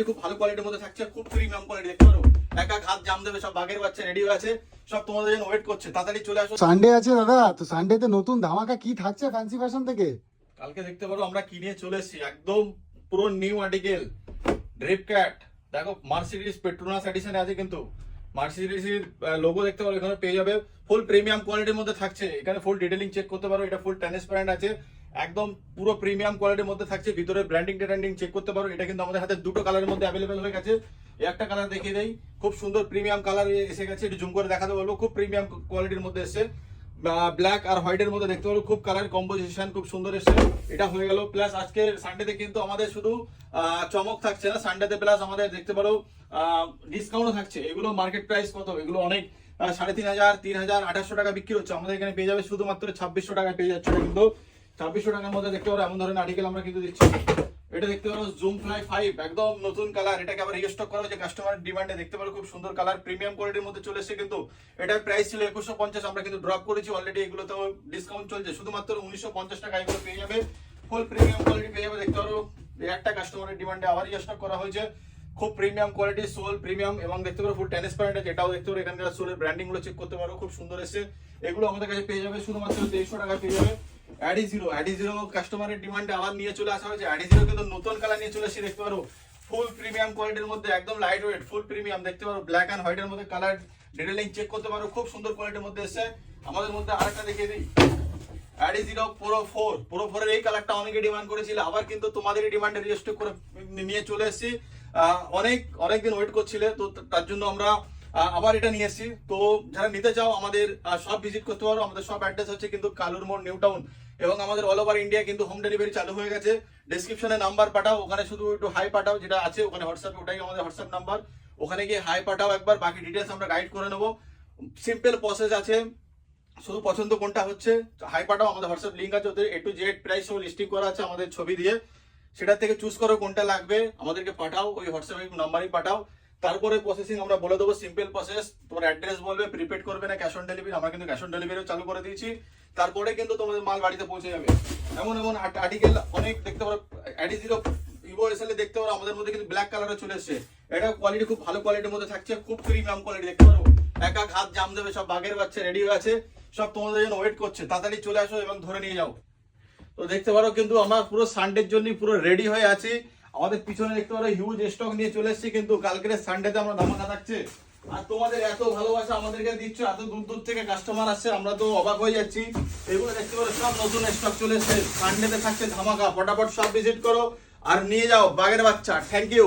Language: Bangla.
খুব ভালো কোয়ালিটির মধ্যে থাকছে, খুব প্রিমিয়াম কোয়ালিটি দেখতে পারো। এক এক হাত জাম দেবে, সব বাঘের বাচ্চা রেডি হয়ে আছে, সব তোমাদের জন্য ওয়েট করছে। তাড়াতাড়ি চলে আসো। সানডে আছে দাদা, তো সানডেতে নতুন ধামাকা কি থাকছে ফ্যান্সি ফ্যাশন থেকে? কালকে দেখতে পারো আমরা কি নিয়ে চলে এসেছি, একদম পুরো নিউ আর্টিকেল ড্রিপ ক্যাট। দেখো মার্সিডিজ পেট্রোনাস এডিশনে আছে, কিন্তু মার্সিডিজের লোগো দেখতে পারো এখানে পেয়ে যাবে। ফুল প্রিমিয়াম কোয়ালিটির মধ্যে থাকছে, এখানে ফুল ডিটেইলিং চেক করতে পারো। এটা ফুল ট্রান্সপারেন্ট আছে, একদম পুরো প্রিমিয়াম কোয়ালিটির মধ্যে থাকছে। ভিতরে ব্র্যান্ডিং টেন্ডিং চেক করতে পারো। এটা কিন্তু আমাদের হাতে দুটো কালারের মধ্যে অ্যাভেলেবেল হয়ে গেছে। একটা কালার দেখিয়ে দেই, খুব সুন্দর প্রিমিয়াম কালার এসে গেছে। একটু জুম করে দেখাতে বলবো, খুব প্রিমিয়াম কোয়ালিটির মধ্যে এসে ব্ল্যাক আর হোয়াইটের মধ্যে দেখতে পারো, খুব কালার কম্পোজিশন খুব সুন্দর এসে। এটা হয়ে গেল। প্লাস আজকে সানডেতে কিন্তু আমাদের শুধু চমক থাকছে না সানডেতে, প্লাস আমাদের দেখতে পারো ডিসকাউন্টও থাকছে। এগুলো মার্কেট প্রাইস কত, এগুলো অনেক 3,500, 3,000, 800 টাকা বিক্রি হচ্ছে, আমাদের এখানে পেয়ে যাবে শুধুমাত্র 2600 টাকায় পেয়ে যাচ্ছে। কিন্তু 2600 টাকার মধ্যে দেখতে পারো এমন ধরনের আর্টিকেল আমরা কিন্তু দিচ্ছি। এটা দেখতে পারো জুম ফ্লাই 5, একদম নতুন কালার। এটাকে আবার রিস্টক করা হয়েছে কাস্টমার ডিমান্ডে। দেখতে পারো খুব সুন্দর কালার, প্রিমিয়াম কোয়ালিটির মধ্যে চলে এসেছে। কিন্তু এটার প্রাইস ছিল 2150, আমরা কিন্তু ড্রপ করেছি অলরেডি। এগুলোতেও ডিসকাউন্ট চলছে, শুধুমাত্র 1950 টাকা এগুলো পেয়ে যাবে। ফুল প্রিমিয়াম কোয়ালিটি পেয়ে যাবে। দেখতে পারো একটা কাস্টমারের ডিমান্ডে আবার রিস্টক করা হয়েছে। খুব প্রিমিয়াম কোয়ালিটি, সোল প্রিমিয়াম, এবং দেখতে পারো ফুল ট্রান্সপারেন্ট আছে। এটাও দেখতে পারো, এখানকার সোলের ব্র্যান্ডিং গুলো চেক করতে পারো, খুব সুন্দর এসে। এগুলো আমাদের কাছে পেয়ে যাবে শুধুমাত্র 2300 টাকায় পেয়ে যাবে। অ্যাডি জিরো কাস্টমারের ডিমান্ডে আবার নিয়ে চলে আসা হয়েছে। অ্যাডি জিরো কিন্তু নতুন কালার নিয়ে চলে এসেছি। দেখতে পারো ফুল প্রিমিয়াম কোয়ালিটির মধ্যে, একদম লাইট ওয়েট, ফুল প্রিমিয়াম। দেখতে পারো ব্ল্যাক এন্ড হোয়াইটের মধ্যে কালার ডিটেইলিং চেক করতে পারো, খুব সুন্দর কোয়ালিটির মধ্যে এসে। আমাদের মধ্যে আরেকটা দেখিয়ে দিই, অ্যাডি জিরো প্রো 4 এর এই কালারটা অনেকে ডিমান্ড করেছিল, আবার কিন্তু তোমাদেরই ডিমান্ডে রেজিস্টার করে নিয়ে চলে এসেছি। অনেকদিন ওয়েট করছিলে, তো তার জন্য আমরা আবার এটা নিয়ে এসেছি। তো যারা নিতে চাও আমাদের সব ভিজিট করতে পারো। আমাদের সব অ্যাড্রেস হচ্ছে কিন্তু কালুর মোড়, নিউ টাউন, এবং আমাদের অল ওভার ইন্ডিয়া কিন্তু হোম ডেলিভারি চালু হয়ে গেছে। ডেসক্রিপশনে নাম্বার পাঠাও, ওখানে শুধু একটু হাই পাঠাও, যেটা আছে ওখানে হোয়াটসঅ্যাপে, ওটাই আমাদের হোয়াটসঅ্যাপ নাম্বার। ওখানে গিয়ে হাই পাঠাও একবার, বাকি ডিটেলস আমরা গাইড করে নেবো। সিম্পল প্রসেস আছে, শুধু পছন্দ কোনটা হচ্ছে হাই পাঠাও। আমাদের হোয়াটসঅ্যাপ লিঙ্ক আছে, ওদের A to Z প্রাইস সব লিস্টিং করা আছে আমাদের ছবি দিয়ে। সেটা থেকে চুজ করো কোনটা লাগবে, আমাদেরকে পাঠাও, ওই হোয়াটসঅ্যাপ নাম্বারই পাঠাও। তারপরে প্রসেসিং আমরা বলে দেবো, সিম্পল প্রসেস। তোমার অ্যাড্রেস বলবে, প্রিপেড করবে না ক্যাশ অন ডেলিভারি, আমরা কিন্তু ক্যাশ অন ডেলিভারিও চালু করে দিয়েছি। তারপরে কিন্তু তোমাদের মাল বাড়িতে পৌঁছে যাবে। এমন এমন আর্টিকেল অনেক দেখতে পারো। অ্যাডি জিরো ইভো এসএল দেখতে পারো, আমাদের মধ্যে কিন্তু ব্ল্যাক কালারে চলে এসেছে। এটা কোয়ালিটি খুব ভালো কোয়ালিটির মধ্যে থাকছে, খুব প্রিমিয়াম কোয়ালিটি। দেখতে পারো এক এক হাত জাম দেবে, সব বাঘের বাচ্চা রেডি হয়ে আছে, সব তোমাদের জন্য ওয়েট করছে। তাড়াতাড়ি চলে আসো এবং ধরে নিয়ে যাও। তো দেখতে পারো কিন্তু আমরা পুরো সানডের জন্য পুরো রেডি হয়ে আছি। আমাদের পিছনে দেখতে পারো হিউজ স্টক নিয়ে চলে এসেছি, কিন্তু কালকের সানডেতে আমরা ধামাকা থাকছে। আর তোমাদের এত ভালোবাসা আমাদেরকে দিচ্ছ, এত দূর দূর থেকে কাস্টমার আসছে, আমরা তো অবাক হয়ে যাচ্ছি। এগুলো দেখতে পারো সব নতুন স্টক চলে এসেছে, সানডেতে থাকছে ধামাকা। ফটাফট সব ভিজিট করো আর নিয়ে যাও বাঘের বাচ্চা। Thank you.